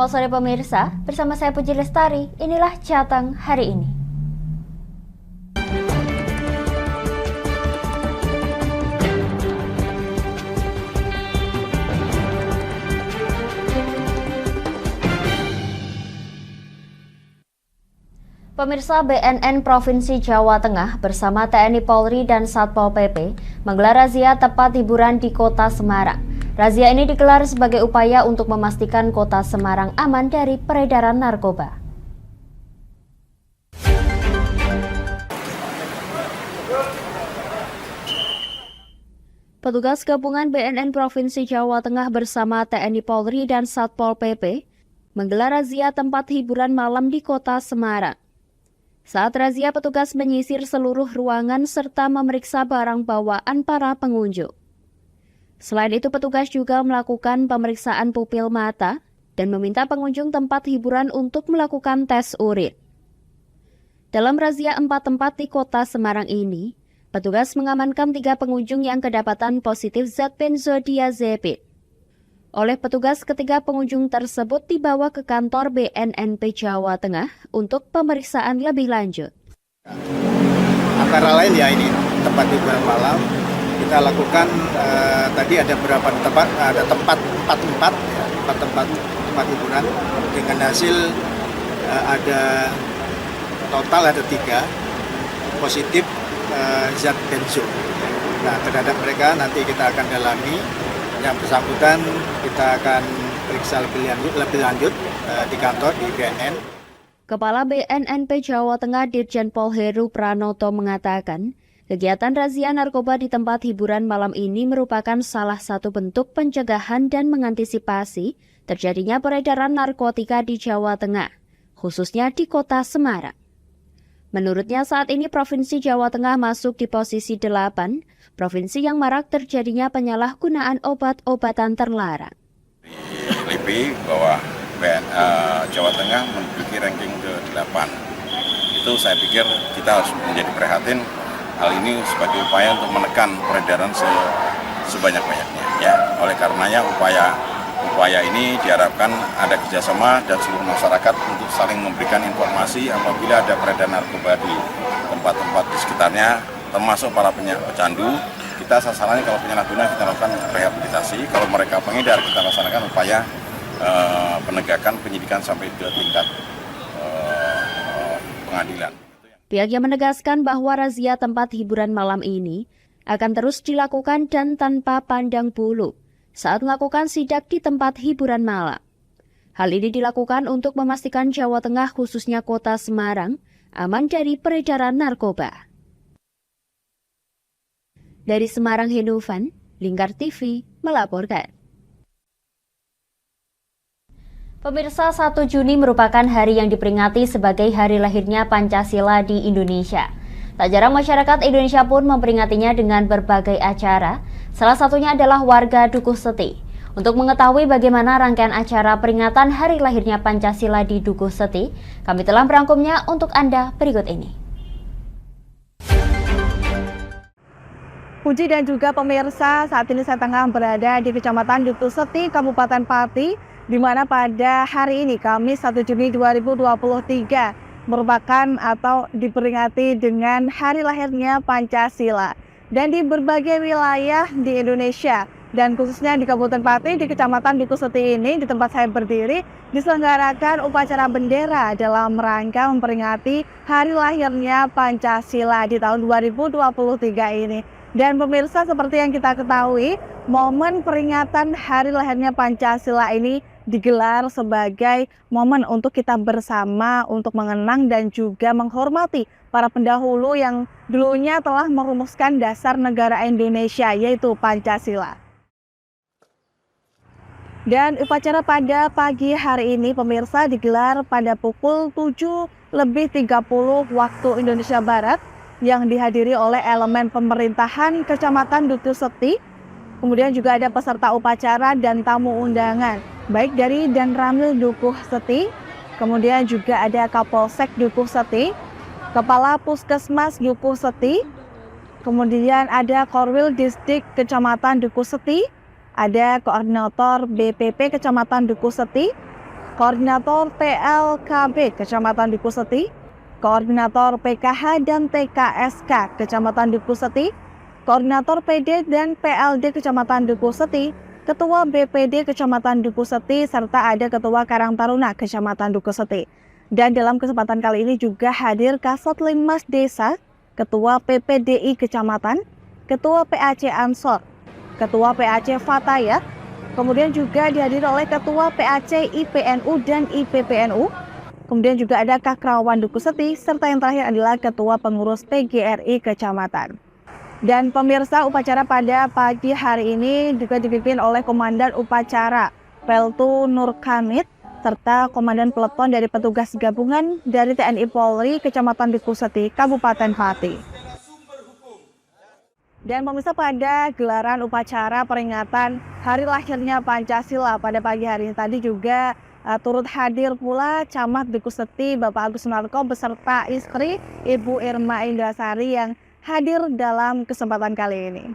Selamat sore pemirsa, bersama saya Puji Lestari, inilah Jateng hari ini. Pemirsa, BNN Provinsi Jawa Tengah bersama TNI Polri dan Satpol PP menggelar razia tempat hiburan di Kota Semarang. Razia ini digelar sebagai upaya untuk memastikan Kota Semarang aman dari peredaran narkoba. Petugas gabungan BNN Provinsi Jawa Tengah bersama TNI Polri dan Satpol PP menggelar razia tempat hiburan malam di Kota Semarang. Saat razia, petugas menyisir seluruh ruangan serta memeriksa barang bawaan para pengunjung. Selain itu, petugas juga melakukan pemeriksaan pupil mata dan meminta pengunjung tempat hiburan untuk melakukan tes urin. Dalam razia 4 tempat di Kota Semarang ini, petugas mengamankan 3 pengunjung yang kedapatan positif zat benzodiazepin. Oleh petugas, ketiga pengunjung tersebut dibawa ke kantor BNNP Jawa Tengah untuk pemeriksaan lebih lanjut. Antara lain ya ini tempat hiburan malam. Kita lakukan tadi ada beberapa tempat, ada empat tempat hiburan dengan hasil ada total ada 3 positif zat benzo. Nah, terhadap mereka nanti kita akan dalami. Yang bersangkutan kita akan periksa lebih lanjut di kantor di BNN. Kepala BNNP Jawa Tengah Dirjen Pol Heru Pranoto mengatakan, kegiatan razia narkoba di tempat hiburan malam ini merupakan salah satu bentuk pencegahan dan mengantisipasi terjadinya peredaran narkotika di Jawa Tengah, khususnya di Kota Semarang. Menurutnya saat ini Provinsi Jawa Tengah masuk di posisi 8, provinsi yang marak terjadinya penyalahgunaan obat-obatan terlarang. LIPI bahwa Jawa Tengah menduduki ranking ke-8. Itu saya pikir kita harus menjadi prihatin hal ini sebagai upaya untuk menekan peredaran sebanyak-banyaknya. Ya, oleh karenanya upaya ini diharapkan ada kerjasama dan seluruh masyarakat untuk saling memberikan informasi apabila ada peredaran narkoba di tempat-tempat di sekitarnya, termasuk para pecandu. Kita sasarannya kalau penyalahguna kita lakukan rehabilitasi, kalau mereka pengedar kita laksanakan upaya penegakan penyidikan sampai ke tingkat pengadilan. Pihaknya menegaskan bahwa razia tempat hiburan malam ini akan terus dilakukan dan tanpa pandang bulu saat melakukan sidak di tempat hiburan malam. Hal ini dilakukan untuk memastikan Jawa Tengah khususnya Kota Semarang aman dari peredaran narkoba. Dari Semarang, Henovan, Lingkar TV melaporkan. Pemirsa, 1 Juni merupakan hari yang diperingati sebagai hari lahirnya Pancasila di Indonesia. Tak jarang masyarakat Indonesia pun memperingatinya dengan berbagai acara, salah satunya adalah warga Dukuh Seti. Untuk mengetahui bagaimana rangkaian acara peringatan hari lahirnya Pancasila di Dukuh Seti, kami telah merangkumnya untuk Anda berikut ini. Puji dan juga pemirsa, saat ini saya tengah berada di Kecamatan Dukuh Seti, Kabupaten Pati, di mana pada hari ini, Kamis 1 Juni 2023, merupakan atau diperingati dengan hari lahirnya Pancasila. Dan di berbagai wilayah di Indonesia, dan khususnya di Kabupaten Pati, di Kecamatan Dukuh Seti ini, di tempat saya berdiri, diselenggarakan upacara bendera dalam rangka memperingati hari lahirnya Pancasila di tahun 2023 ini. Dan pemirsa, seperti yang kita ketahui, momen peringatan hari lahirnya Pancasila ini digelar sebagai momen untuk kita bersama untuk mengenang dan juga menghormati para pendahulu yang dulunya telah merumuskan dasar negara Indonesia, yaitu Pancasila. Dan upacara pada pagi hari ini, pemirsa, digelar pada pukul 7:30 waktu Indonesia Barat, yang dihadiri oleh elemen pemerintahan Kecamatan Dukuh Seti. Kemudian juga ada peserta upacara dan tamu undangan, baik dari Danramil Dukuh Seti, kemudian juga ada Kapolsek Dukuh Seti, Kepala Puskesmas Dukuh Seti, kemudian ada Korwil Distrik Kecamatan Dukuh Seti, ada Koordinator BPP Kecamatan Dukuh Seti, Koordinator PLKB Kecamatan Duku Seti, Koordinator PKH dan TKSK Kecamatan Duku Seti, Koordinator PD dan PLD Kecamatan Duku Seti, Ketua BPD Kecamatan Duku Seti, serta ada Ketua Karang Taruna Kecamatan Duku Seti. Dan dalam kesempatan kali ini juga hadir Kasat Linmas Desa, Ketua PPDI Kecamatan, Ketua PAC Ansor, Ketua PAC Fatayat, kemudian juga dihadiri oleh Ketua PAC IPNU dan IPPNU, kemudian juga ada Kakrawan Duku Seti, serta yang terakhir adalah Ketua Pengurus PGRI Kecamatan. Dan pemirsa, upacara pada pagi hari ini juga dipimpin oleh Komandan Upacara Peltu Nur Kamit, serta Komandan Peleton dari petugas gabungan dari TNI Polri Kecamatan Duku Seti, Kabupaten Pati. Dan pemirsa, pada gelaran upacara peringatan hari lahirnya Pancasila pada pagi hari ini tadi juga turut hadir pula Camat Duku Seti Bapak Agus Sunarko beserta istri Ibu Irma Indrasari yang hadir dalam kesempatan kali ini.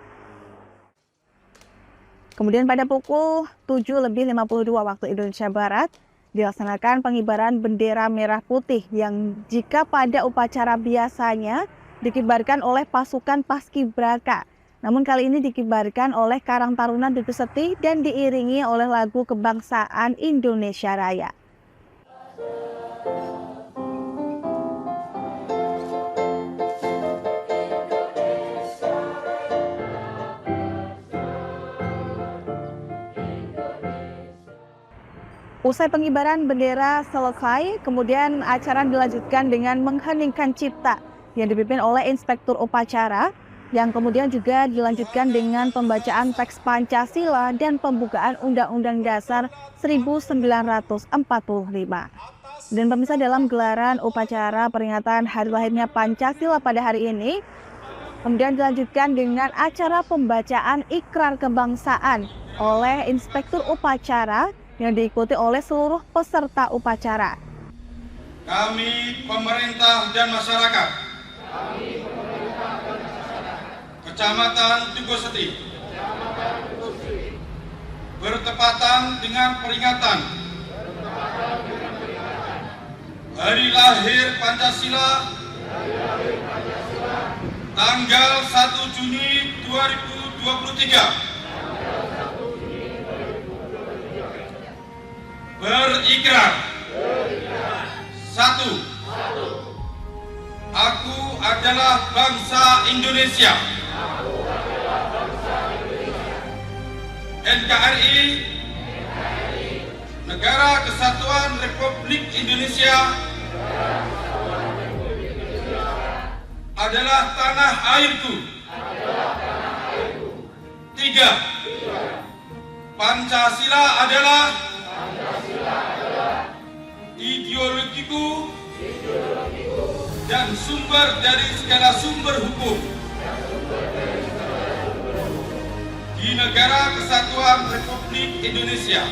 Kemudian pada pukul 7:52 waktu Indonesia Barat dilaksanakan pengibaran bendera merah putih yang jika pada upacara biasanya dikibarkan oleh pasukan Paskibraka. Namun kali ini dikibarkan oleh Karang Taruna Duku Seti dan diiringi oleh lagu kebangsaan Indonesia Raya. Usai pengibaran bendera selesai, kemudian acara dilanjutkan dengan mengheningkan cipta yang dipimpin oleh Inspektur Upacara, yang kemudian juga dilanjutkan dengan pembacaan teks Pancasila dan pembukaan Undang-Undang Dasar 1945. Dan pemirsa, dalam gelaran upacara peringatan hari lahirnya Pancasila pada hari ini, kemudian dilanjutkan dengan acara pembacaan ikrar kebangsaan oleh Inspektur Upacara yang diikuti oleh seluruh peserta upacara. Kami, pemerintah dan masyarakat, Kecamatan Duku Seti, bertepatan dengan peringatan Hari Lahir Pancasila tanggal 1 Juni 2023. Berikrar. 1. Aku adalah bangsa Indonesia. NKRI, Negara Kesatuan Republik Indonesia, adalah tanah airku. 3. Pancasila adalah ideologiku dan sumber dari segala sumber hukum di Negara Kesatuan Republik Indonesia.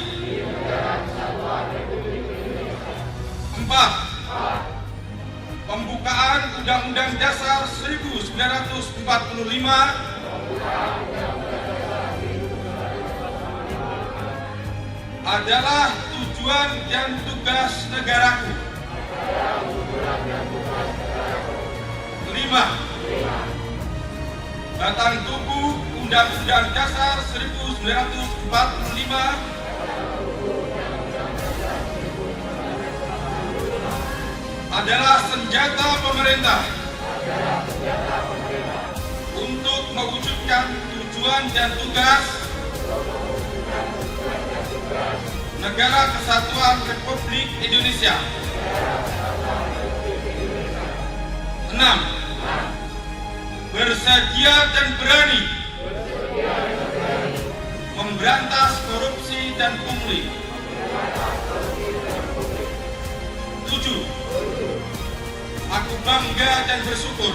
4. Pembukaan Undang-Undang Dasar 1945 adalah tujuan dan tugas negaraku. 5. Batang tubuh Undang-Undang Dasar 1945 adalah senjata pemerintah untuk mewujudkan tujuan dan tugas Negara Kesatuan Republik Indonesia. 6. Bersedia dan berani memberantas korupsi dan pungli. 7. Aku bangga dan bersyukur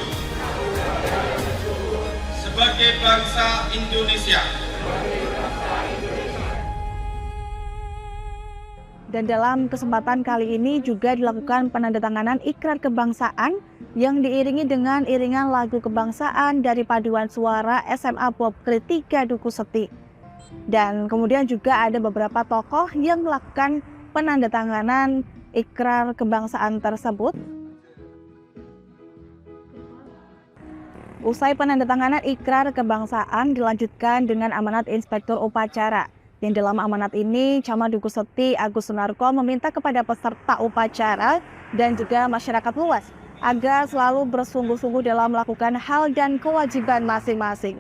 sebagai bangsa Indonesia. Dan dalam kesempatan kali ini juga dilakukan penandatanganan ikrar kebangsaan yang diiringi dengan iringan lagu kebangsaan dari paduan suara SMA Popkri 3 Duku Seti. Dan kemudian juga ada beberapa tokoh yang melakukan penandatanganan ikrar kebangsaan tersebut. Usai penandatanganan ikrar kebangsaan dilanjutkan dengan amanat Inspektur Upacara. Yang dalam amanat ini, Camat Dukuh Seti Agus Sunarko meminta kepada peserta upacara dan juga masyarakat luas agar selalu bersungguh-sungguh dalam melakukan hal dan kewajiban masing-masing.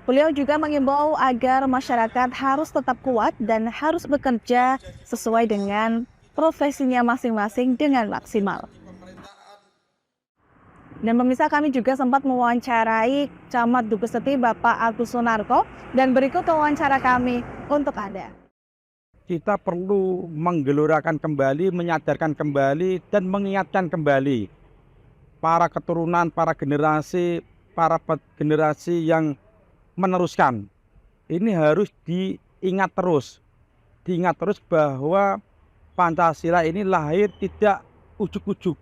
Beliau juga mengimbau agar masyarakat harus tetap kuat dan harus bekerja sesuai dengan profesinya masing-masing dengan maksimal. Dan pemirsa, kami juga sempat mewawancarai Camat Dukuh Seti Bapak Agus Sunarko dan berikut wawancara kami untuk Anda. Kita perlu menggelorakan kembali, menyadarkan kembali, dan mengingatkan kembali para keturunan, para generasi yang meneruskan. Ini harus diingat terus bahwa Pancasila ini lahir tidak ujuk-ujuk,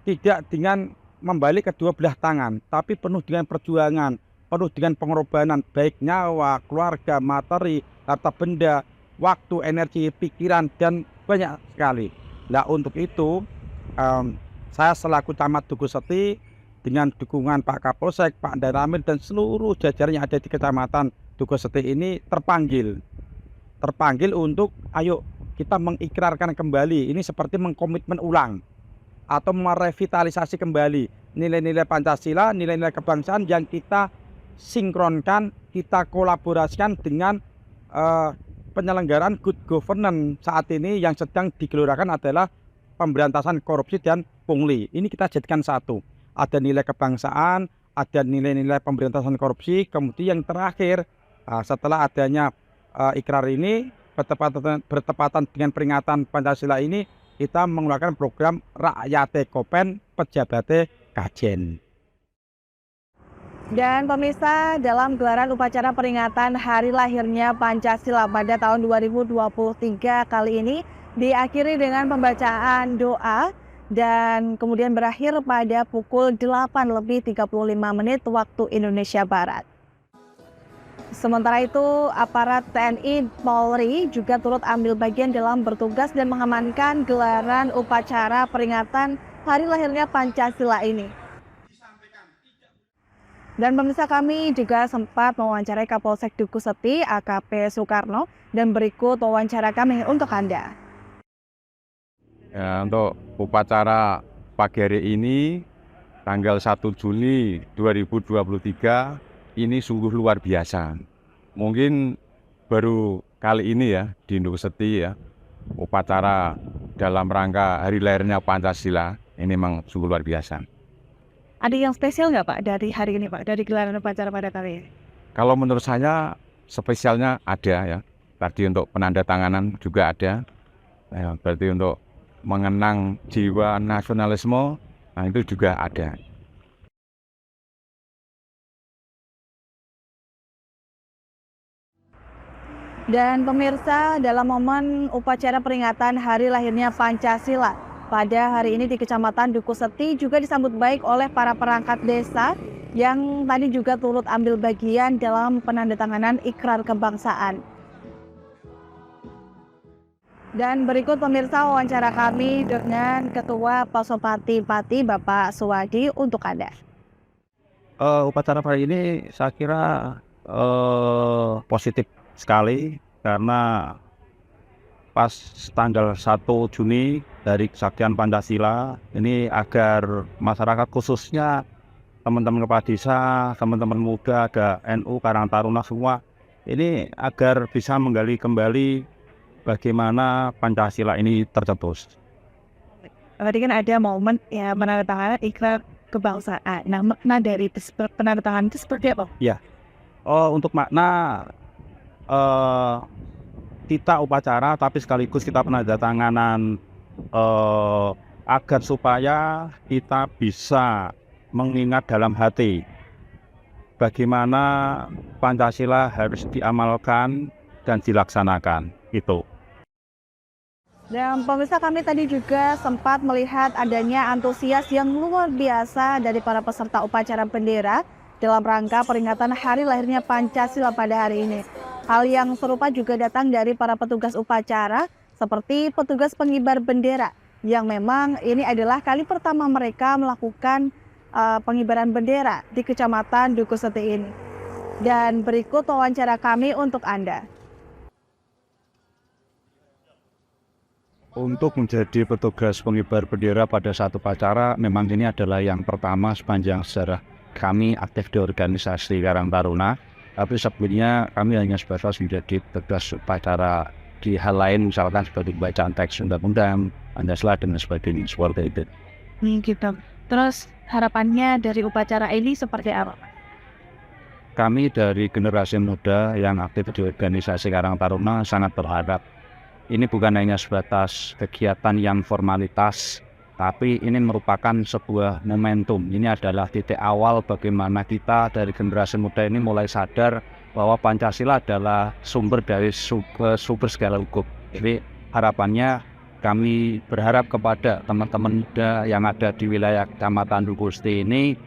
tidak dengan membalik kedua belah tangan, tapi penuh dengan perjuangan, penuh dengan pengorbanan, baik nyawa, keluarga, materi, harta benda, waktu, energi, pikiran, dan banyak sekali. Nah, untuk itu saya selaku Camat Dukuh Seti dengan dukungan Pak Kapolsek, Pak Danramil, dan seluruh jajaran yang ada di Kecamatan Dukuh Seti ini terpanggil untuk ayo kita mengikrarkan kembali. Ini seperti mengkomitmen ulang atau merevitalisasi kembali nilai-nilai Pancasila, nilai-nilai kebangsaan yang kita sinkronkan, kita kolaborasikan dengan penyelenggaraan good governance saat ini yang sedang digelurakan adalah pemberantasan korupsi dan pungli. Ini kita jadikan satu. Ada nilai kebangsaan, ada nilai-nilai pemberantasan korupsi, kemudian yang terakhir setelah adanya ikrar ini bertepatan dengan peringatan Pancasila ini, kita mengeluarkan program Rakyate Kopen Pejabate Kajen. Dan pemirsa, dalam gelaran upacara peringatan hari lahirnya Pancasila pada tahun 2023 kali ini diakhiri dengan pembacaan doa dan kemudian berakhir pada pukul 8:35 waktu Indonesia Barat. Sementara itu, aparat TNI Polri juga turut ambil bagian dalam bertugas dan mengamankan gelaran upacara peringatan hari lahirnya Pancasila ini. Dan pemirsa, kami juga sempat mewawancarai Kapolsek Dukuh Seti AKP Soekarno dan berikut wawancara kami untuk Anda. Ya, untuk upacara pagi hari ini tanggal 1 Juni 2023 ini sungguh luar biasa. Mungkin baru kali ini ya di Dukuh Seti ya, upacara dalam rangka hari lahirnya Pancasila ini memang sungguh luar biasa. Ada yang spesial nggak Pak dari hari ini Pak, dari gelaran upacara pada kali ini? Kalau menurut saya spesialnya ada ya. Tadi untuk penandatanganan juga ada. Nah, berarti untuk mengenang jiwa nasionalisme, nah itu juga ada. Dan pemirsa, dalam momen upacara peringatan hari lahirnya Pancasila pada hari ini di Kecamatan Dukuh Seti juga disambut baik oleh para perangkat desa yang tadi juga turut ambil bagian dalam penandatanganan ikrar kebangsaan. Dan berikut pemirsa wawancara kami dengan Ketua Pasopati Pati Bapak Suwadi untuk Anda. Upacara hari ini saya kira positif sekali karena pas tanggal 1 Juni dari kesaktian Pancasila ini agar masyarakat khususnya teman-teman kepala desa, teman-teman muda, ada NU, Karang Taruna semua ini agar bisa menggali kembali bagaimana Pancasila ini tercetus. Tadi kan ada momen ya penandatanganan ikrar kebangsaan. Nah, makna dari penandatanganan itu seperti apa? Ya, untuk makna kita upacara tapi sekaligus kita penandatanganan agar supaya kita bisa mengingat dalam hati bagaimana Pancasila harus diamalkan dan dilaksanakan itu. Dan pemirsa, kami tadi juga sempat melihat adanya antusias yang luar biasa dari para peserta upacara bendera dalam rangka peringatan hari lahirnya Pancasila pada hari ini. Hal yang serupa juga datang dari para petugas upacara seperti petugas pengibar bendera yang memang ini adalah kali pertama mereka melakukan pengibaran bendera di Kecamatan Duku Seti ini. Dan berikut wawancara kami untuk Anda. Untuk menjadi petugas pengibar bendera pada satu upacara, memang ini adalah yang pertama sepanjang sejarah kami aktif di organisasi Karang Taruna. Tapi sebelumnya kami hanya sebatas menjadi petugas upacara di hal lain, misalkan seperti bacaan teks undang-undang, Pancasila dan sebagainya, seperti itu. Gitu. Terus harapannya dari upacara ini seperti apa? Kami dari generasi muda yang aktif di organisasi Karang Taruna sangat berharap ini bukan hanya sebatas kegiatan yang formalitas, tapi ini merupakan sebuah momentum. Ini adalah titik awal bagaimana kita dari generasi muda ini mulai sadar bahwa Pancasila adalah sumber dari sumber segala hukum. Jadi harapannya kami berharap kepada teman-teman muda yang ada di wilayah Kecamatan Duku Seti ini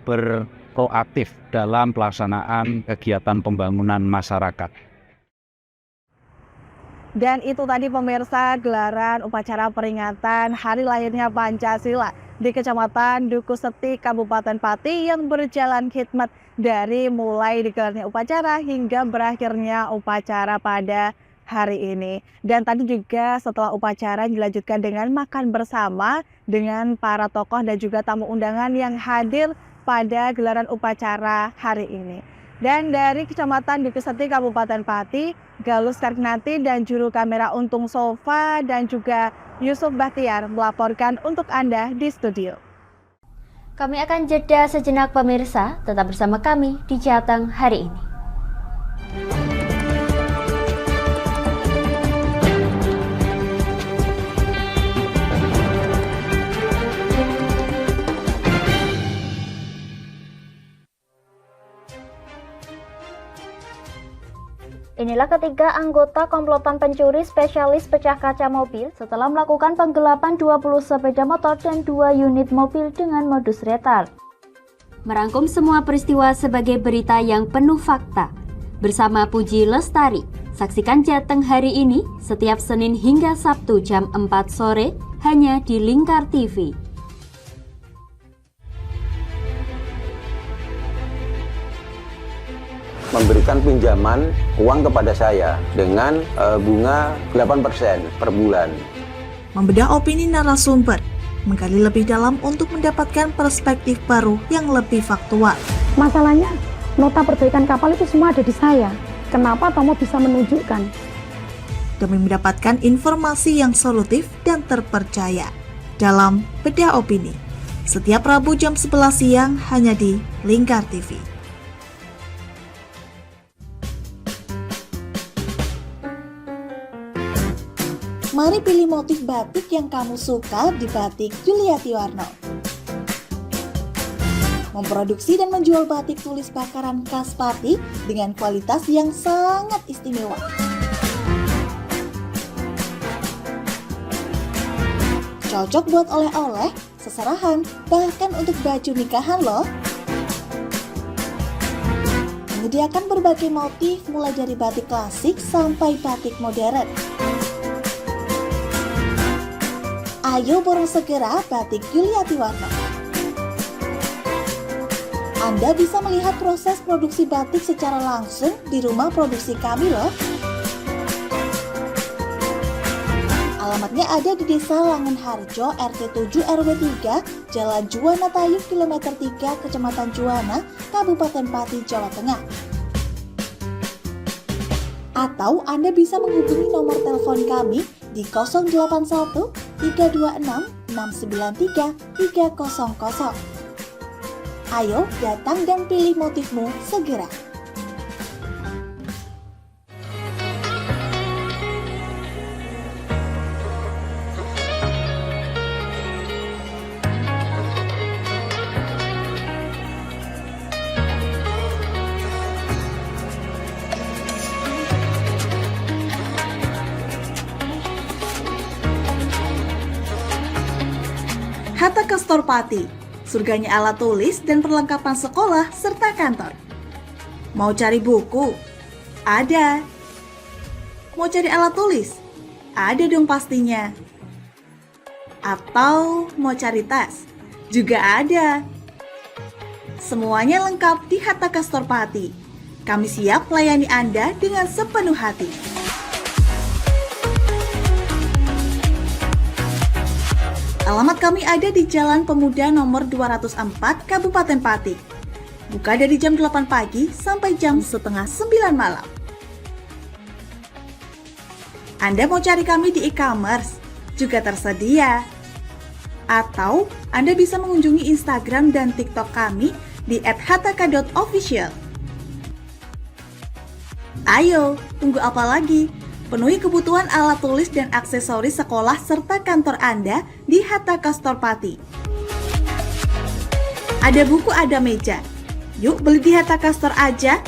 berproaktif dalam pelaksanaan kegiatan pembangunan masyarakat. Dan itu tadi pemirsa gelaran upacara peringatan Hari Lahirnya Pancasila di Kecamatan Duku Seti, Kabupaten Pati yang berjalan khidmat dari mulai digelarnya upacara hingga berakhirnya upacara pada hari ini. Dan tadi juga setelah upacara dilanjutkan dengan makan bersama dengan para tokoh dan juga tamu undangan yang hadir pada gelaran upacara hari ini. Dan dari Kecamatan Duku Seti, Kabupaten Pati, Galus Karnati dan juru kamera Untung Sofa dan juga Yusuf Bahtiar melaporkan untuk Anda di studio. Kami akan jeda sejenak pemirsa, tetap bersama kami di Jateng hari ini. Inilah ketiga anggota komplotan pencuri spesialis pecah kaca mobil setelah melakukan penggelapan 20 sepeda motor dan 2 unit mobil dengan modus retal. Merangkum semua peristiwa sebagai berita yang penuh fakta. Bersama Puji Lestari, saksikan Jateng hari ini setiap Senin hingga Sabtu jam 4 sore hanya di Lingkar TV. Memberikan pinjaman uang kepada saya dengan bunga 8% per bulan. Membedah opini narasumber, menggali lebih dalam untuk mendapatkan perspektif baru yang lebih faktual. Masalahnya, nota perbaikan kapal itu semua ada di saya. Kenapa Tomo bisa menunjukkan? Demi mendapatkan informasi yang solutif dan terpercaya dalam Bedah Opini. Setiap Rabu jam 11 siang hanya di Lingkar TV. Mari pilih motif batik yang kamu suka di Batik Yuliati Warno. Memproduksi dan menjual batik tulis bakaran khas Pati dengan kualitas yang sangat istimewa. Cocok buat oleh-oleh, seserahan, bahkan untuk baju nikahan loh. Menyediakan berbagai motif mulai dari batik klasik sampai batik modern. Ayo borong segera Batik Yuliati Warno. Anda bisa melihat proses produksi batik secara langsung di rumah produksi kami loh. Alamatnya ada di Desa Langenharjo, RT 7 RW 3, Jalan Juwana Tayub, Kilometer 3, Kecamatan Juwana, Kabupaten Pati, Jawa Tengah. Atau Anda bisa menghubungi nomor telepon kami di 081 326 693 300. Ayo datang dan pilih motifmu segera. Hatta Kastor Pati, surganya alat tulis dan perlengkapan sekolah serta kantor. Mau cari buku? Ada. Mau cari alat tulis? Ada dong pastinya. Atau mau cari tas? Juga ada. Semuanya lengkap di Hatta Castor Pati. Kami siap melayani Anda dengan sepenuh hati. Alamat kami ada di Jalan Pemuda nomor 204, Kabupaten Pati. Buka dari jam 8 pagi sampai jam setengah 9 malam. Anda mau cari kami di e-commerce? Juga tersedia. Atau Anda bisa mengunjungi Instagram dan TikTok kami di @hataka.official. Ayo, tunggu apa lagi? Penuhi kebutuhan alat tulis dan aksesoris sekolah serta kantor Anda di Hatta Castor Pati. Ada buku, ada meja. Yuk beli di Hatta Castor aja.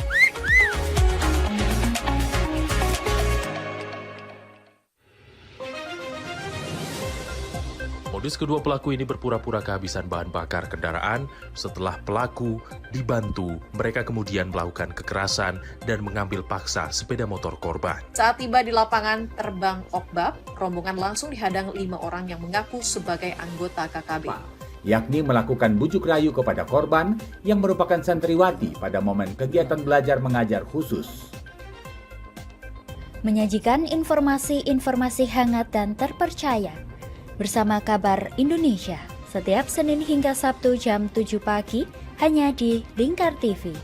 Modus kedua pelaku ini berpura-pura kehabisan bahan bakar kendaraan. Setelah pelaku dibantu, mereka kemudian melakukan kekerasan dan mengambil paksa sepeda motor korban. Saat tiba di lapangan terbang Okbab, rombongan langsung dihadang 5 orang yang mengaku sebagai anggota KKB. Yakni melakukan bujuk rayu kepada korban yang merupakan santriwati pada momen kegiatan belajar mengajar khusus. Menyajikan informasi-informasi hangat dan terpercaya bersama Kabar Indonesia setiap Senin hingga Sabtu jam 7 pagi hanya di Lingkar TV.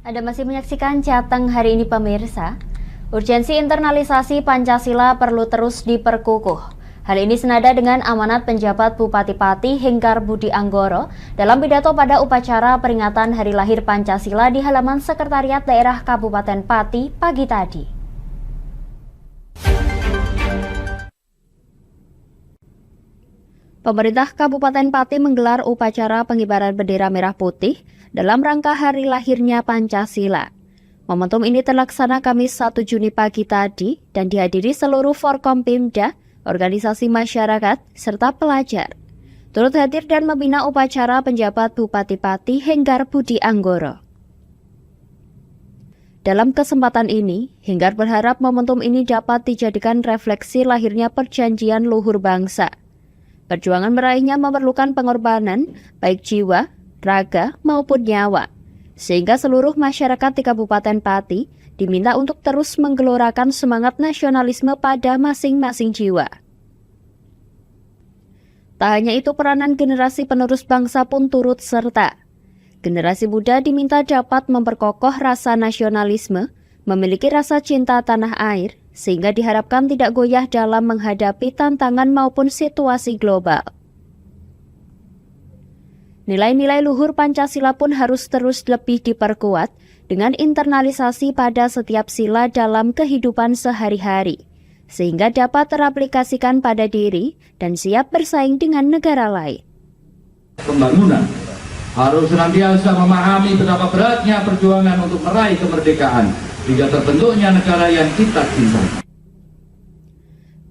Anda masih menyaksikan Jateng hari ini pemirsa. Urgensi internalisasi Pancasila perlu terus diperkukuh. Hal ini senada dengan amanat penjabat Bupati Pati Henggar Budi Anggoro dalam pidato pada upacara peringatan Hari Lahir Pancasila di halaman Sekretariat Daerah Kabupaten Pati pagi tadi. Pemerintah Kabupaten Pati menggelar upacara pengibaran bendera merah putih dalam rangka hari lahirnya Pancasila. Momentum ini terlaksana Kamis 1 Juni pagi tadi dan dihadiri seluruh Forkompimda, organisasi masyarakat, serta pelajar. Turut hadir dan membina upacara penjabat Bupati Pati Henggar Budi Anggoro. Dalam kesempatan ini, Henggar berharap momentum ini dapat dijadikan refleksi lahirnya perjanjian luhur bangsa. Perjuangan meraihnya memerlukan pengorbanan, baik jiwa, raga, maupun nyawa. Sehingga seluruh masyarakat di Kabupaten Pati diminta untuk terus menggelorakan semangat nasionalisme pada masing-masing jiwa. Tak hanya itu, peranan generasi penerus bangsa pun turut serta. Generasi muda diminta dapat memperkokoh rasa nasionalisme, memiliki rasa cinta tanah air, sehingga diharapkan tidak goyah dalam menghadapi tantangan maupun situasi global. Nilai-nilai luhur Pancasila pun harus terus lebih diperkuat dengan internalisasi pada setiap sila dalam kehidupan sehari-hari, sehingga dapat teraplikasikan pada diri dan siap bersaing dengan negara lain. Pembangunan harus senantiasa memahami betapa beratnya perjuangan untuk meraih kemerdekaan hingga terbentuknya negara yang kita cintai.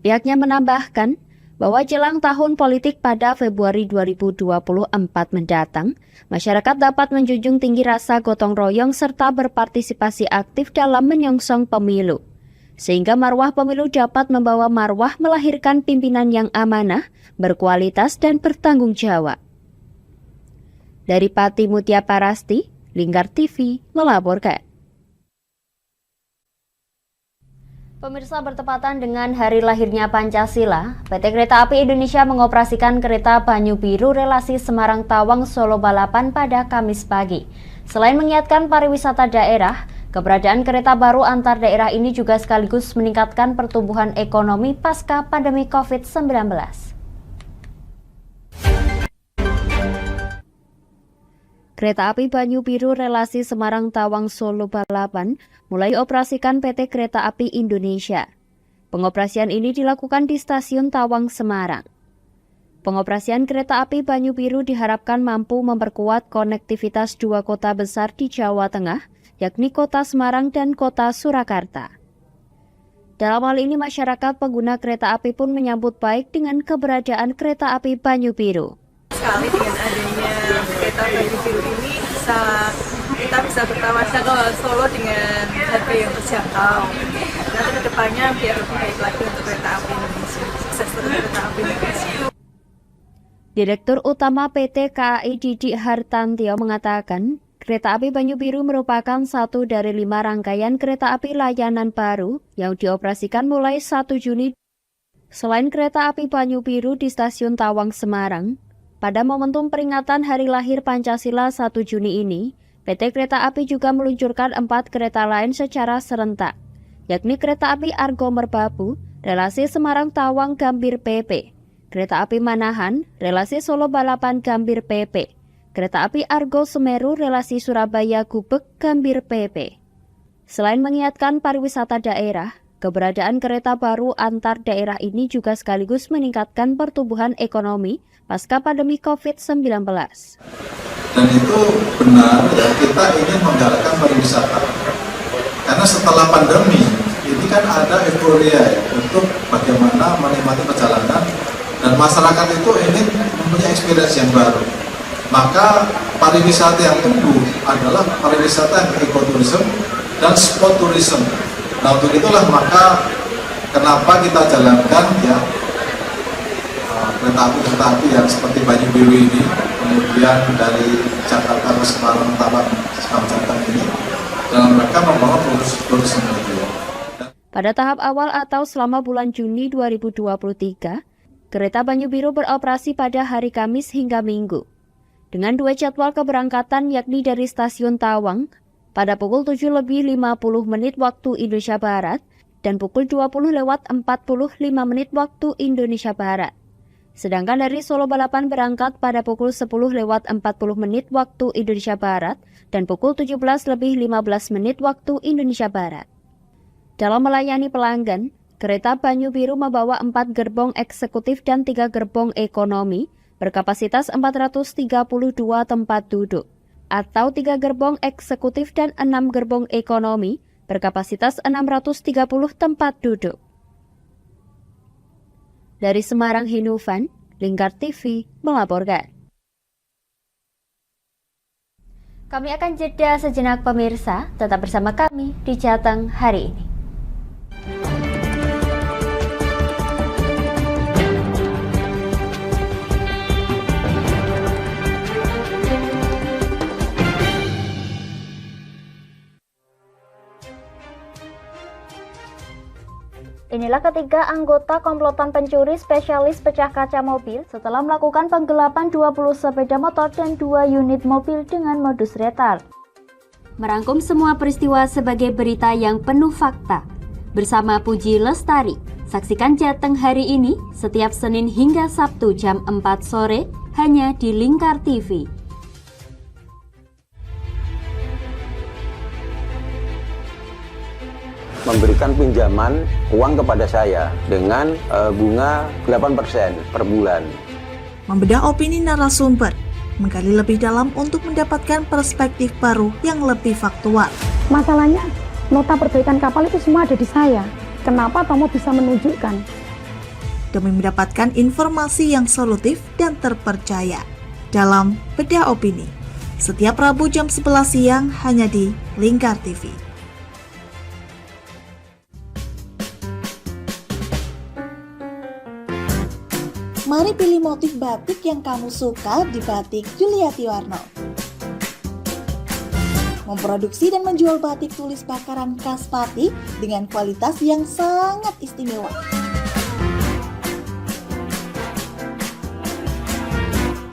Pihaknya menambahkan bahwa jelang tahun politik pada Februari 2024 mendatang, masyarakat dapat menjunjung tinggi rasa gotong royong serta berpartisipasi aktif dalam menyongsong pemilu. Sehingga marwah pemilu dapat membawa marwah melahirkan pimpinan yang amanah, berkualitas dan bertanggung jawab. Dari Pati Mutia Parasti, Lingkar TV melaporkan. Pemirsa, bertepatan dengan hari lahirnya Pancasila, PT Kereta Api Indonesia mengoperasikan kereta Banyu Biru relasi Semarang Tawang Solo Balapan pada Kamis pagi. Selain mengiatkan pariwisata daerah, keberadaan kereta baru antar daerah ini juga sekaligus meningkatkan pertumbuhan ekonomi pasca pandemi COVID-19. Kereta api Banyu Biru relasi Semarang Tawang Solo Balapan mulai operasikan PT Kereta Api Indonesia. Pengoperasian ini dilakukan di stasiun Tawang Semarang. Pengoperasian kereta api Banyu Biru diharapkan mampu memperkuat konektivitas dua kota besar di Jawa Tengah, yakni Kota Semarang dan Kota Surakarta. Dalam hal ini, masyarakat pengguna kereta api pun menyambut baik dengan keberadaan kereta api Banyu Biru. Sekali dengan adanya kereta Banyu Biru ini kita bisa bertawasan ke Solo dengan harga yang terjangkau. Nanti kedepannya biar lebih baik lagi untuk kereta api Indonesia. Sukses terus kereta api Indonesia. Direktur Utama PT KAI Didi Hartantio mengatakan, kereta api Banyu Biru merupakan satu dari 5 rangkaian kereta api layanan baru yang dioperasikan mulai 1 Juni. Selain kereta api Banyu Biru di Stasiun Tawang, Semarang, pada momentum peringatan Hari Lahir Pancasila 1 Juni ini, PT Kereta Api juga meluncurkan 4 kereta lain secara serentak, yakni kereta api Argo Merbabu, relasi Semarang-Tawang Gambir PP, kereta api Manahan, relasi Solo Balapan Gambir PP, kereta api Argo Semeru, relasi Surabaya Gubek Gambir PP. Selain mengingatkan pariwisata daerah, keberadaan kereta baru antar daerah ini juga sekaligus meningkatkan pertumbuhan ekonomi pasca pandemi COVID-19. Dan itu benar ya, kita ingin menggalakkan pariwisata. Karena setelah pandemi, ini kan ada euforia ya, untuk bagaimana menikmati perjalanan dan masyarakat itu ingin mempunyai experience yang baru. Maka pariwisata yang tumbuh adalah pariwisata yang ekoturism dan sport tourism. Nah, untuk itulah maka kenapa kita jalankan ya kereta api yang seperti Banyu Biru ini, kemudian dari Jakarta ke Semarang, Tawang, Jateng ini dalam rangka membangun tourism itu. Pada tahap awal atau selama bulan Juni 2023, kereta Banyu Biru beroperasi pada hari Kamis hingga Minggu, dengan 2 jadwal keberangkatan yakni dari Stasiun Tawang pada pukul 7:50 waktu Indonesia Barat dan pukul 20:45 waktu Indonesia Barat. Sedangkan dari Solo Balapan berangkat pada pukul 10:40 waktu Indonesia Barat dan pukul 17:15 waktu Indonesia Barat. Dalam melayani pelanggan, kereta Banyu Biru membawa 4 gerbong eksekutif dan 3 gerbong ekonomi berkapasitas 432 tempat duduk, atau 3 gerbong eksekutif dan 6 gerbong ekonomi berkapasitas 630 tempat duduk. Dari Semarang, Hinufan, Lingkar TV melaporkan. Kami akan jeda sejenak pemirsa, tetap bersama kami di Jateng hari ini. Inilah ketiga anggota komplotan pencuri spesialis pecah kaca mobil setelah melakukan penggelapan 20 sepeda motor dan 2 unit mobil dengan modus retard. Merangkum semua peristiwa sebagai berita yang penuh fakta. Bersama Puji Lestari, saksikan Jateng hari ini setiap Senin hingga Sabtu jam 4 sore hanya di Lingkar TV. Memberikan pinjaman uang kepada saya dengan bunga 8% per bulan. Membedah opini narasumber, menggali lebih dalam untuk mendapatkan perspektif baru yang lebih faktual. Masalahnya, nota perbaikan kapal itu semua ada di saya. Kenapa Tomo bisa menunjukkan? Demi mendapatkan informasi yang solutif dan terpercaya. Dalam Bedah Opini, setiap Rabu jam 11 siang hanya di Lingkar TV. Mari pilih motif batik yang kamu suka di Batik Yuliati Warno. Memproduksi dan menjual batik tulis bakaran khas Pati dengan kualitas yang sangat istimewa.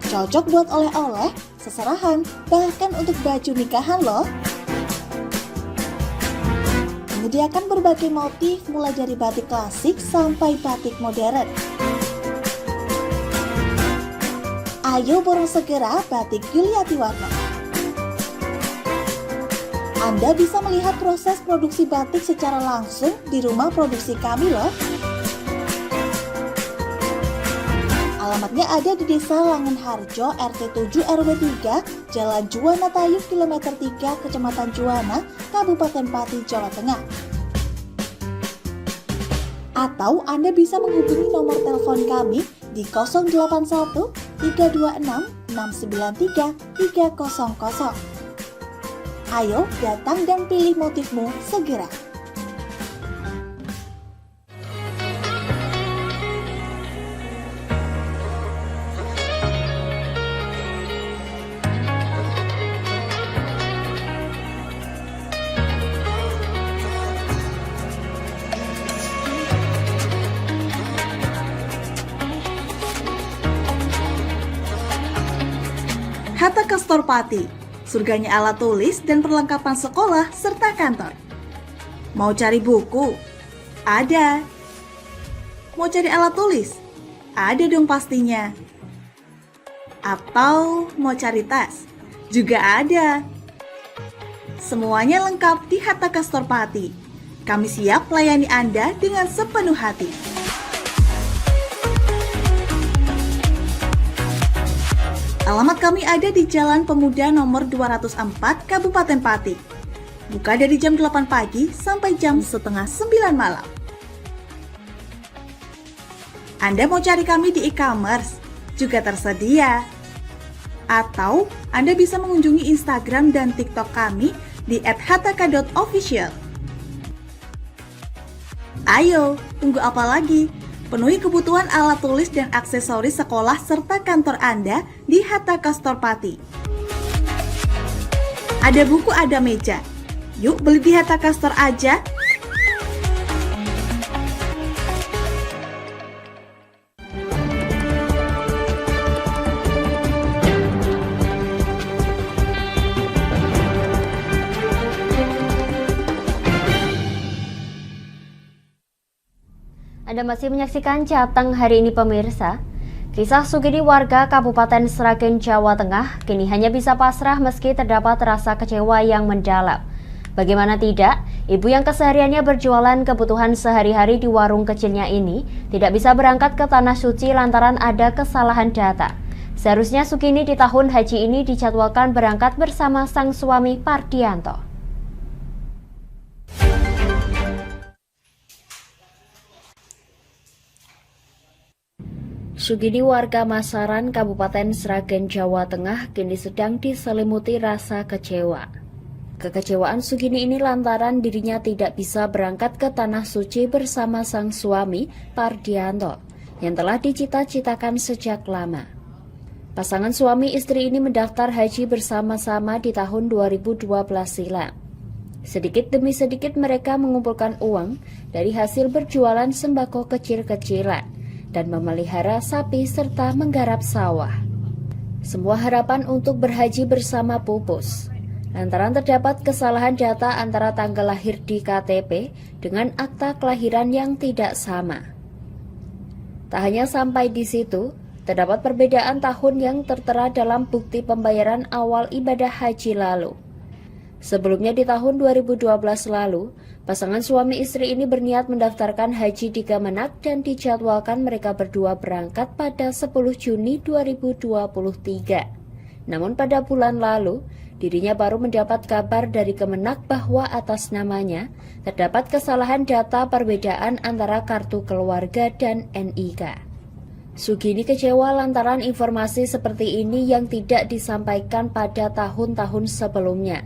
Cocok buat oleh-oleh, seserahan, bahkan untuk baju nikahan loh. Menyediakan berbagai motif mulai dari batik klasik sampai batik modern. Ayo borong segera Batik Yuliati Warno. Anda bisa melihat proses produksi batik secara langsung di rumah produksi kami loh. Alamatnya ada di Desa Langenharjo, RT 7 RW 3, Jalan Juwana Tayu, Kilometer 3, Kecamatan Juwana, Kabupaten Pati, Jawa Tengah. Atau Anda bisa menghubungi nomor telepon kami di 081 326 693 300. Ayo datang dan pilih motifmu segera. Hatta Kastorpati, surganya alat tulis dan perlengkapan sekolah serta kantor. Mau cari buku? Ada. Mau cari alat tulis? Ada dong pastinya. Atau mau cari tas? Juga ada. Semuanya lengkap di Hatta Kastorpati. Kami siap melayani Anda dengan sepenuh hati. Alamat kami ada di Jalan Pemuda nomor 204, Kabupaten Pati. Buka dari jam 8 pagi sampai jam setengah 9 malam. Anda mau cari kami di e-commerce? Juga tersedia. Atau Anda bisa mengunjungi Instagram dan TikTok kami di @hattaka.official. Ayo, tunggu apa lagi? Penuhi kebutuhan alat tulis dan aksesoris sekolah serta kantor Anda di Hatta Kastorpati. Ada buku, ada meja. Yuk beli di Hatta Kastor aja. Anda masih menyaksikan Jateng hari ini pemirsa. Kisah Sugidi warga Kabupaten Sragen, Jawa Tengah kini hanya bisa pasrah meski terdapat rasa kecewa yang mendalam. Bagaimana tidak, ibu yang kesehariannya berjualan kebutuhan sehari-hari di warung kecilnya ini tidak bisa berangkat ke Tanah Suci lantaran ada kesalahan data. Seharusnya Sugini di tahun haji ini dijadwalkan berangkat bersama sang suami Pardianto. Sugidi warga Masaran, Kabupaten Sragen, Jawa Tengah kini sedang diselimuti rasa kecewa. Kekecewaan Sugini ini lantaran dirinya tidak bisa berangkat ke Tanah Suci bersama sang suami, Pardianto, yang telah dicita-citakan sejak lama. Pasangan suami istri ini mendaftar haji bersama-sama di tahun 2012 silam. Sedikit demi sedikit mereka mengumpulkan uang dari hasil berjualan sembako kecil-kecilan dan memelihara sapi serta menggarap sawah. Semua harapan untuk berhaji bersama pupus, lantaran terdapat kesalahan data antara tanggal lahir di KTP dengan akta kelahiran yang tidak sama. Tak hanya sampai di situ, terdapat perbedaan tahun yang tertera dalam bukti pembayaran awal ibadah haji lalu. Sebelumnya di tahun 2012 lalu, pasangan suami istri ini berniat mendaftarkan haji di Kemenak dan dijadwalkan mereka berdua berangkat pada 10 Juni 2023. Namun pada bulan lalu, dirinya baru mendapat kabar dari Kemenak bahwa atas namanya terdapat kesalahan data perbedaan antara kartu keluarga dan NIK. Sugini kecewa lantaran informasi seperti ini yang tidak disampaikan pada tahun-tahun sebelumnya.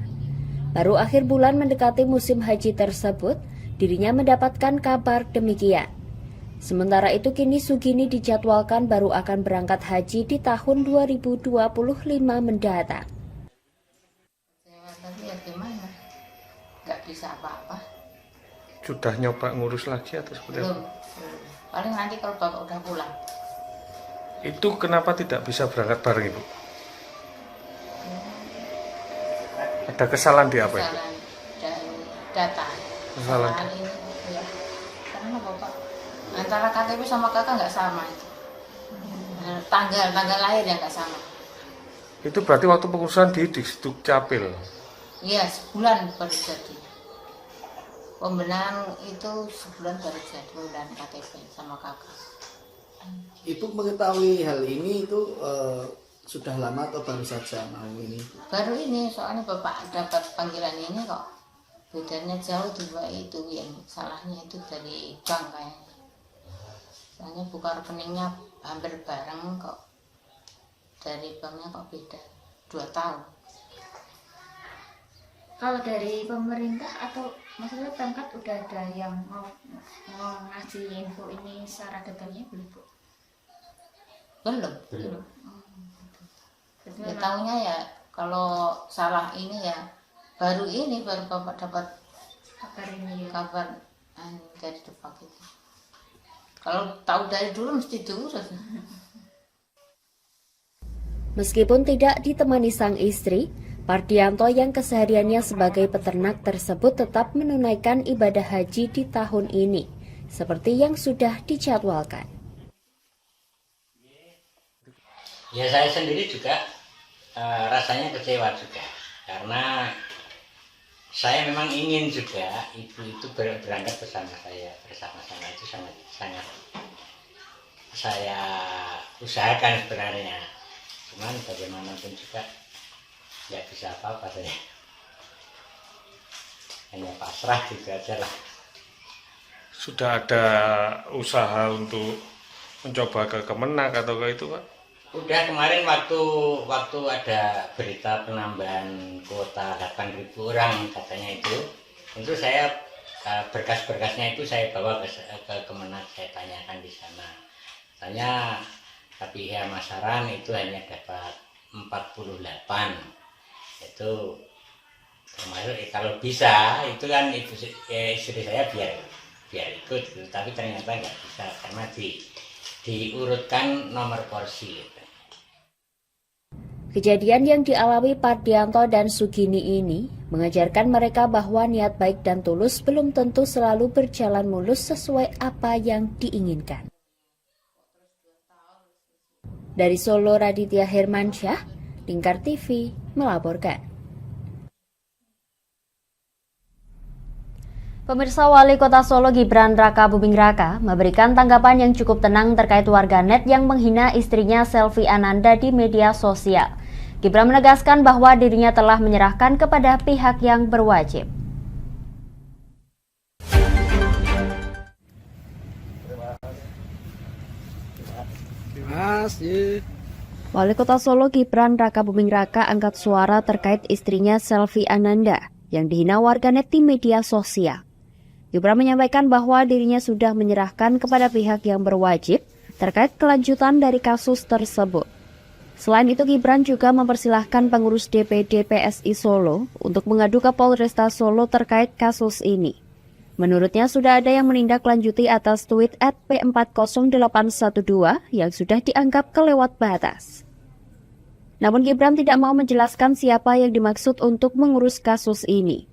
Baru akhir bulan mendekati musim haji tersebut, dirinya mendapatkan kabar demikian. Sementara itu kini Sugini dijadwalkan baru akan berangkat haji di tahun 2025 mendatang. Tapi ya gimana? Gak bisa apa-apa. Sudah nyoba ngurus lagi atau seperti Belum. Paling nanti kalau bapak udah pulang. Itu kenapa tidak bisa berangkat bareng Ibu? Ada kesalahan di apa itu? Kesalahan dari data. Kesalahan ini, ya. Karena bapak antara KTP sama kakak nggak sama itu. Tanggal lahir yang nggak sama. Itu berarti waktu pengurusan di Dukcapil? Iya, sebulan baru jadi. Pembenahan itu sebulan baru jadi, pembenahan KTP sama kakak. Ibu mengetahui hal ini itu sudah lama atau baru saja mau ini? Baru ini, soalnya bapak dapat panggilan ini kok. Bedanya jauh juga itu, yang salahnya itu dari bank kayaknya. Soalnya buka rekeningnya hampir bareng kok. Dari banknya kok beda 2 tahun. Kalau dari pemerintah atau maksudnya Pemkab udah ada yang mau ngasih info ini secara detailnya belum, Bu? Belum. Ya tahunya ya kalau salah ini ya baru Bapak dapat kabar ini ya. Kabar dari Depak itu. Kalau tahu dari dulu mesti diurus. Meskipun tidak ditemani sang istri, Pardianto yang kesehariannya sebagai peternak tersebut tetap menunaikan ibadah haji di tahun ini, seperti yang sudah dijadwalkan. Ya saya sendiri juga rasanya kecewa juga, karena saya memang ingin juga ibu itu berangkat bersama saya, bersama-sama itu sangat saya usahakan sebenarnya. Cuman bagaimanapun juga nggak bisa apa-apa saya. Hanya pasrah gitu aja lah. Sudah ada usaha untuk mencoba ke Kemenak atau ke itu, Pak? Udah kemarin waktu ada berita penambahan kuota 8.000 orang katanya itu saya berkas-berkasnya itu saya bawa ke Kemenak, saya tanyakan di sana. Tanya tapi ya Masaran itu hanya dapat 48. Itu termasuk kalau bisa itu kan istri saya biar ikut gitu. Tapi ternyata nggak bisa karena diurutkan nomor porsi gitu. Kejadian yang dialami Pardianto dan Sugini ini mengajarkan mereka bahwa niat baik dan tulus belum tentu selalu berjalan mulus sesuai apa yang diinginkan. Dari Solo, Raditya Hermansyah, Lingkar TV melaporkan. Pemirsa, Wali Kota Solo Gibran Raka Buming Raka memberikan tanggapan yang cukup tenang terkait warganet yang menghina istrinya Selvi Ananda di media sosial. Gibran menegaskan bahwa dirinya telah menyerahkan kepada pihak yang berwajib. Wali Kota Solo Gibran Raka Buming Raka angkat suara terkait istrinya Selvi Ananda yang dihina warganet di media sosial. Gibran menyampaikan bahwa dirinya sudah menyerahkan kepada pihak yang berwajib terkait kelanjutan dari kasus tersebut. Selain itu, Gibran juga mempersilahkan pengurus DPD PSI Solo untuk mengadu ke Polresta Solo terkait kasus ini. Menurutnya sudah ada yang menindaklanjuti atas tweet @P40812 yang sudah dianggap kelewat batas. Namun Gibran tidak mau menjelaskan siapa yang dimaksud untuk mengurus kasus ini.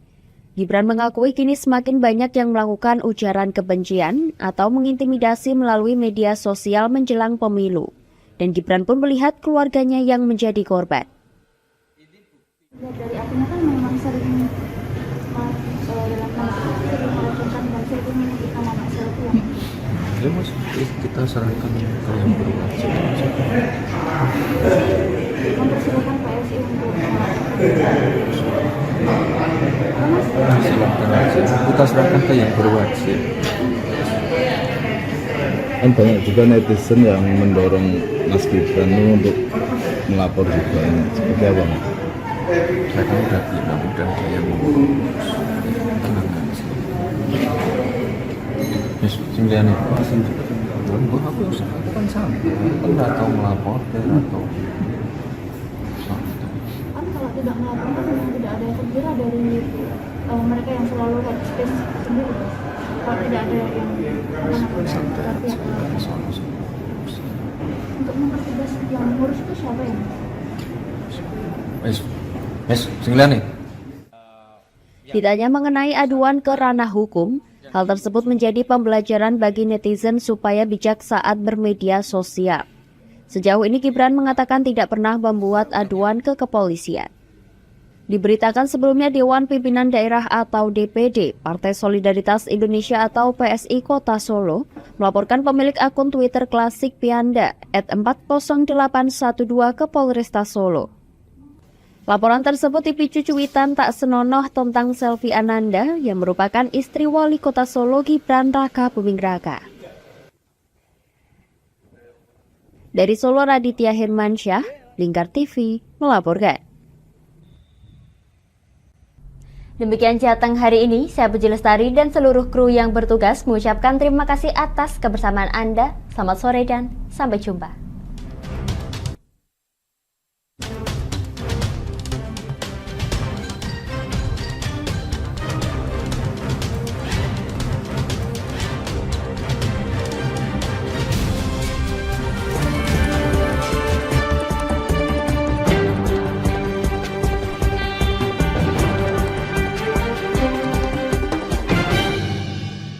Gibran mengakui kini semakin banyak yang melakukan ujaran kebencian atau mengintimidasi melalui media sosial menjelang pemilu. Dan Gibran pun melihat keluarganya yang menjadi korban. Dari artinya kan memang sering dalam melakukan dan sering kita mama Selvi. Ya mas, kita serahkan ke yang berwajib. Mempersilahkan PSI untuk silakan aja, kita serahkan ke yang berwajib. Kan banyak juga netizen yang mendorong Mas Gibran untuk melapor juga, seperti apa? Saya kan udah bilang, udah ada yang mengurus. Tenang aja. Yes, singgian itu. Aku kan sama, kan nggak tahu melapor atau kalau tidak melaporkan memang tidak ada yang terkira dari mereka yang selalu headspace sendiri. Kalau tidak ada yang untuk mempertegas yang mengurus itu siapa yang? Yes, singgian nih. Ditanya mengenai aduan ke ranah hukum, hal tersebut menjadi pembelajaran bagi netizen supaya bijak saat bermedia sosial. Sejauh ini Gibran mengatakan tidak pernah membuat aduan ke kepolisian. Diberitakan sebelumnya Dewan Pimpinan Daerah atau DPD Partai Solidaritas Indonesia atau PSI Kota Solo melaporkan pemilik akun Twitter klasik Pianda @40812 ke Polresta Solo. Laporan tersebut dipicu cuitan tak senonoh tentang Selvi Ananda yang merupakan istri Wali Kota Solo Gibran Raka Buming Raka. Dari Solo, Raditya Hirmansyah, Lingkar TV, melaporkan. Demikian Jateng hari ini, saya Puji Lestari dan seluruh kru yang bertugas mengucapkan terima kasih atas kebersamaan Anda. Selamat sore dan sampai jumpa.